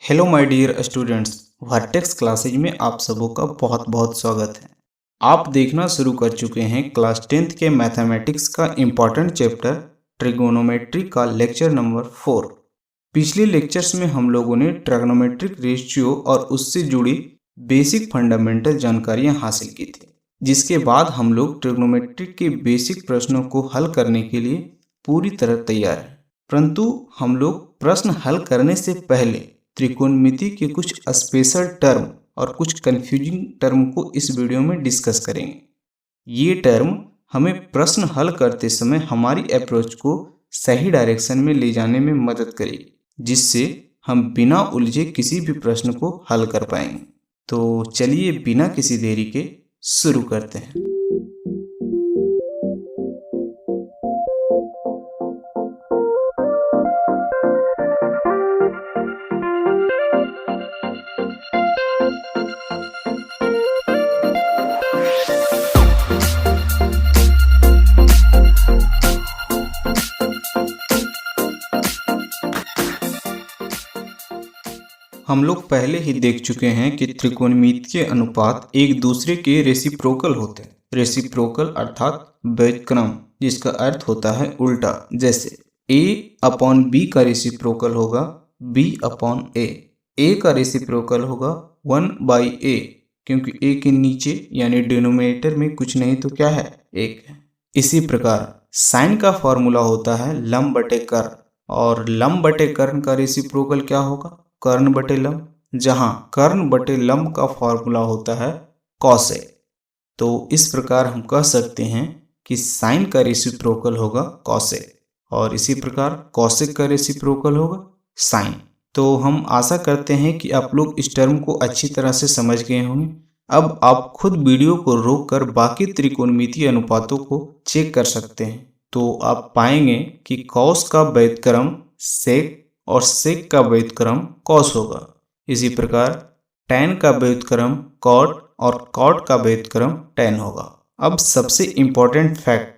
Hello my dear students, Vertex classes में आप सबों का बहुत बहुत स्वागत है। आप देखना शुरू कर चुके हैं क्लास 10th के मैथमेटिक्स का इम्पॉर्टेंट चैप्टर ट्रिगोनोमेट्री का लेक्चर नंबर 4। पिछले लेक्चर्स में हम लोगों ने ट्रिगोनोमेट्रिक रेशियो और उससे जुड़ी बेसिक फंडामेंटल जानकारियां हासिल की थी, जिसके बाद हम लोग ट्रिगोनोमेट्रिक के बेसिक प्रश्नों को हल करने के लिए पूरी तरह तैयार हैं। परंतु हम लोग प्रश्न हल करने से पहले त्रिकोणमिति के कुछ स्पेशल टर्म और कुछ कंफ्यूजिंग टर्म को इस वीडियो में डिस्कस करेंगे। ये टर्म हमें प्रश्न हल करते समय हमारी अप्रोच को सही डायरेक्शन में ले जाने में मदद करेगी, जिससे हम बिना उलझे किसी भी प्रश्न को हल कर पाएंगे। तो चलिए बिना किसी देरी के शुरू करते हैं। हम लोग पहले ही देख चुके हैं कि त्रिकोणमिति के अनुपात एक दूसरे के रेसिप्रोकल होते हैं। रेसिप्रोकल अर्थात व्युत्क्रम, जिसका अर्थ होता है उल्टा। जैसे a/b का रेसिप्रोकल होगा b/a। a का रेसिप्रोकल होगा 1/a, क्योंकि a के नीचे यानी डिनोमिनेटर में कुछ नहीं तो क्या है, 1 है। इसी प्रकार साइन का फॉर्मूला होता है लंब बटे कर्ण, और लंब बटे कर्ण का रेसिप्रोकल क्या होगा, कर्ण बटे लंब, जहां कर्ण बटे लंब का फॉर्मूला होता है कॉसेक। तो इस प्रकार हम कह सकते हैं कि साइन का रेसिप्रोकल होगा कॉसेक, और इसी प्रकार कॉसेक का रेसिप्रोकल होगा साइन। तो हम आशा करते हैं कि आप लोग इस टर्म को अच्छी तरह से समझ गए होंगे। अब आप खुद वीडियो को रोककर बाकी त्रिकोणमितीय अनुपातों को चेक कर सकते हैं। तो आप पाएंगे कि कॉस का व्युत्क्रम सेक और सेक का व्युत्क्रम कॉस होगा। इसी प्रकार टैन का व्युत्क्रम कॉट और कॉट का व्युत्क्रम टैन होगा। अब सबसे इम्पोर्टेंट फैक्ट,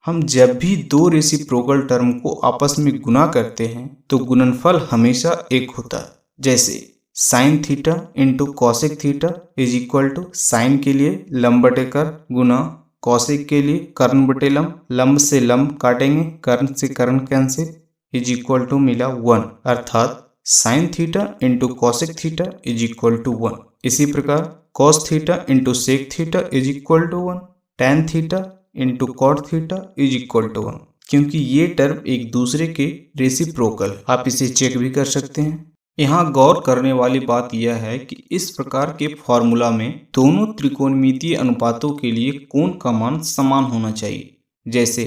हम जब भी दो रेसिप्रोकल टर्म को आपस में गुना करते हैं तो गुणनफल हमेशा एक होता है। जैसे sine theta into cosec theta is equal to sine के लिए लंब बटे कर्ण गुना कॉसेक के लिए कर्ण बटे लंब। लंब से लंब काटेंगे, कर्ण से कर्ण कैंसिल, इज इक्वल टू मिला 1, अर्थात sine theta into cosec theta is equal to 1। इसी प्रकार cos theta into sec theta is equal to 1, tan theta into cot theta is equal to 1, क्योंकि ये टर्म एक दूसरे के रेसिप्रोकल। आप इसे चेक भी कर सकते हैं। यहाँ गौर करने वाली बात यह है कि इस प्रकार के फॉर्मूला में दोनों त्रिकोणमितीय अनुपातों के लिए कोण का मान समान होना चाहिए। जैसे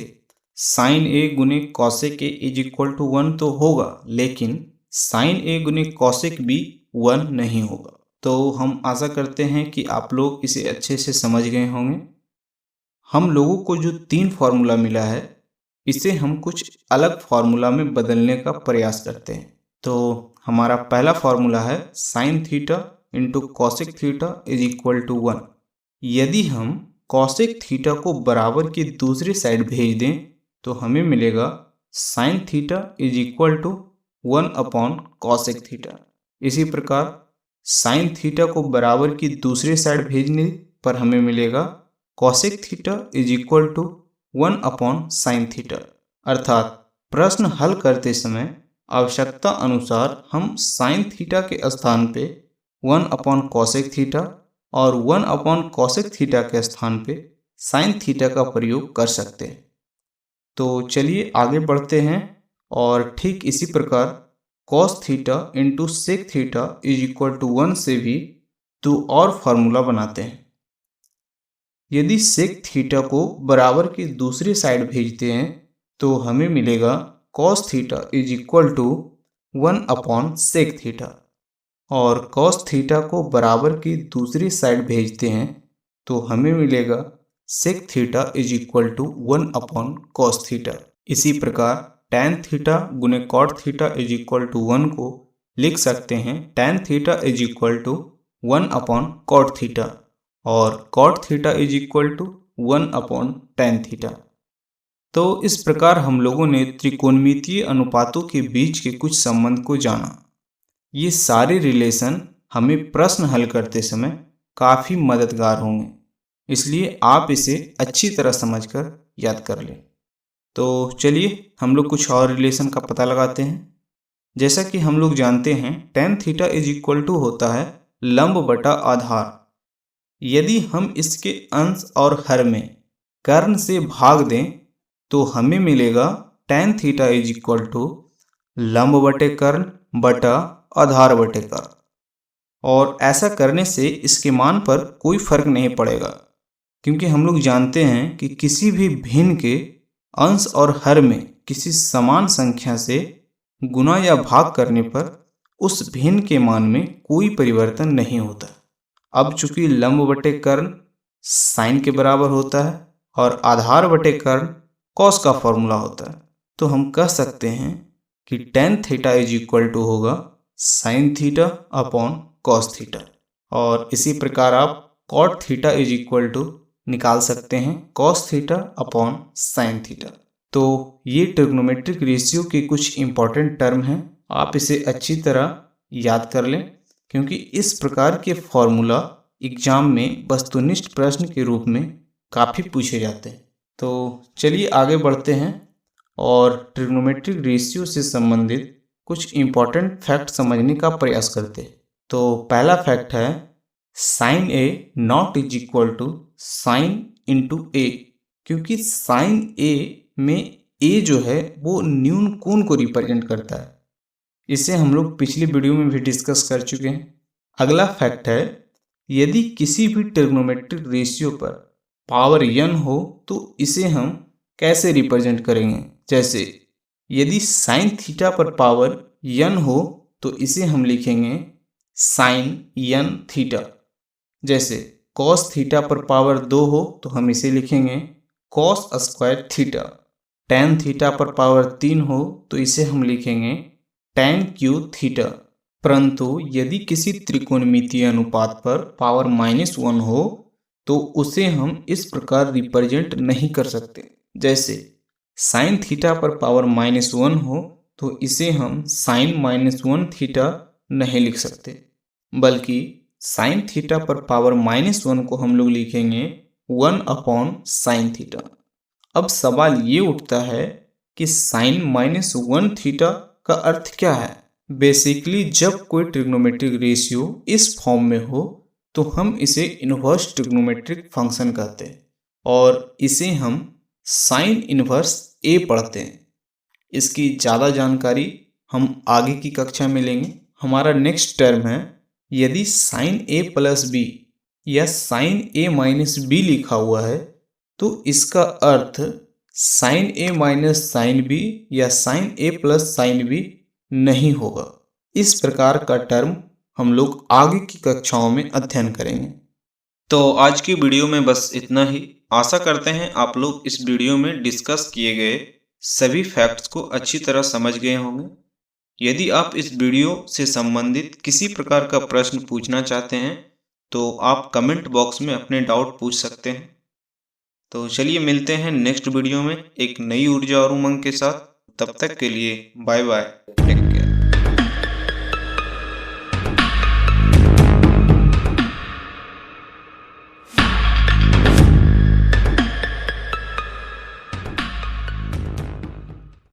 साइन ए गुने cosec a is equal to 1 तो होगा, लेकिन साइन ए गुने कॉसेक बी 1 नहीं होगा। तो हम आशा करते हैं कि आप लोग इसे अच्छे से समझ गए होंगे। हम लोगों को जो 3 फार्मूला मिला है, इसे हम कुछ अलग फार्मूला में बदलने का प्रयास करते हैं। तो हमारा पहला फार्मूला है sine theta into cosec theta is equal to 1। यदि हम कॉसेक थीटा को बराबर की दूसरी साइड भेज दें तो हमें मिलेगा sine theta is equal to 1 cosec theta. इसी प्रकार साइन थीटा को बराबर की दूसरी साइड भेजने पर हमें मिलेगा cosec theta is equal to 1 sine theta. अर्थात प्रश्न हल करते समय आवश्यकता अनुसार हम साइन थीटा के स्थान पे 1 कॉसेक थीटा और 1 कॉसेक थीटा के स्थान पे साइन थीटा का प्रयोग कर सकते हैं। तो चलिए आगे बढ़ते हैं, और ठीक इसी प्रकार cos theta into sec theta is equal to 1 से भी 2 और फार्मूला बनाते हैं। यदि सेक थीटा को बराबर की दूसरी साइड भेजते हैं तो हमें मिलेगा cos theta is equal to 1 sec theta, और कॉस थीटा को बराबर की दूसरी साइड भेजते हैं तो हमें मिलेगा sec theta is equal to 1 cos theta. इसी प्रकार टैन थीटा गुने cot theta is equal to 1 को लिख सकते हैं tan theta is equal to 1 cot theta, और cot theta is equal to 1 tan theta. तो इस प्रकार हम लोगों ने त्रिकोणमितीय अनुपातों के बीच के कुछ संबंध को जाना। ये सारे रिलेशन हमें प्रश्न हल करते समय काफ़ी मददगार होंगे, इसलिए आप इसे अच्छी तरह समझकर याद कर लें। तो चलिए हम लोग कुछ और रिलेशन का पता लगाते हैं। जैसा कि हम लोग जानते हैं tan theta is equal to होता है लंब बटा आधार। यदि हम इसके अंश और हर में कर्ण से भाग दें तो हमें मिलेगा tan theta is equal to लंब बटे कर्ण बटा आधार बटे कर्ण। और ऐसा करने से इसके मान पर कोई फर्क नहीं पड़ेगा, क्योंकि हम लोग जानते हैं कि किसी भी भिन्न के अंश और हर में किसी समान संख्या से गुणा या भाग करने पर उस भिन्न के मान में कोई परिवर्तन नहीं होता। अब चूंकि लंब बटे कर्ण साइन के बराबर होता है और आधार बटे कर्ण कॉस का फॉर्मूला होता है, तो हम कह सकते हैं कि tan theta is equal to होगा sine theta upon cos theta. और इसी प्रकार आप cot theta is equal to निकाल सकते हैं cos theta upon sine theta. तो ये ट्रिग्नोमेट्रिक रेशियो के कुछ इंपॉर्टेंट टर्म हैं, आप इसे अच्छी तरह याद कर लें, क्योंकि इस प्रकार के फॉर्मूला एग्जाम में वस्तुनिष्ठ प्रश्न के रूप में काफ़ी पूछे जाते हैं। तो चलिए आगे बढ़ते हैं और ट्रिग्नोमेट्रिक रेशियो से संबंधित कुछ इंपॉर्टेंट फैक्ट समझने का प्रयास करते हैं। तो पहला फैक्ट है sine A not is equal to sine into A, क्योंकि साइन ए में ए जो है वो न्यून कोण को रिप्रेजेंट करता है। इसे हम लोग पिछली वीडियो में भी डिस्कस कर चुके हैं। अगला फैक्ट है यदि किसी भी ट्रिग्नोमेट्रिक रेशियो पर पावर n हो तो इसे हम कैसे रिप्रेजेंट करेंगे। जैसे यदि साइन थीटा पर पावर n हो तो इसे हम लिखेंगे साइन n थीटा। जैसे कॉस थीटा पर पावर 2 हो तो हम इसे लिखेंगे cos square theta. tan theta पर पावर 3 हो तो इसे हम लिखेंगे tan क्यू थीटा। परंतु यदि किसी त्रिकोणमितीय अनुपात पर पावर -1 हो तो उसे हम इस प्रकार रिप्रेजेंट नहीं कर सकते। जैसे साइन थीटा पर पावर -1 हो तो इसे हम साइन -1 थीटा नहीं लिख सकते, बल्कि साइन थीटा पर पावर -1 को हम लोग लिखेंगे 1 अपॉन साइन थीटा। अब सवाल ये उठता है कि साइन -1 थीटा का अर्थ क्या है। बेसिकली जब कोई ट्रिग्नोमेट्रिक रेशियो इस फॉर्म में हो तो हम इसे इन्वर्स ट्रिग्नोमेट्रिक फंक्शन कहते हैं और इसे हम साइन इन्वर्स ए पढ़ते हैं। इसकी ज़्यादा जानकारी हम आगे की कक्षा में लेंगे। हमारा नेक्स्ट टर्म है यदि साइन ए प्लस बी या साइन ए माइनस बी लिखा हुआ है तो इसका अर्थ साइन ए माइनस साइन बी या साइन ए प्लस साइन बी नहीं होगा। इस प्रकार का टर्म हम लोग आगे की कक्षाओं में अध्ययन करेंगे। तो आज की वीडियो में बस इतना ही। आशा करते हैं आप लोग इस वीडियो में डिस्कस किए गए सभी फैक्ट्स को अच्छी तरह समझ गए होंगे। यदि आप इस वीडियो से संबंधित किसी प्रकार का प्रश्न पूछना चाहते हैं तो आप कमेंट बॉक्स में अपने डाउट पूछ सकते हैं। तो चलिए मिलते हैं नेक्स्ट वीडियो में एक नई ऊर्जा और उमंग के साथ। तब तक के लिए बाय बाय।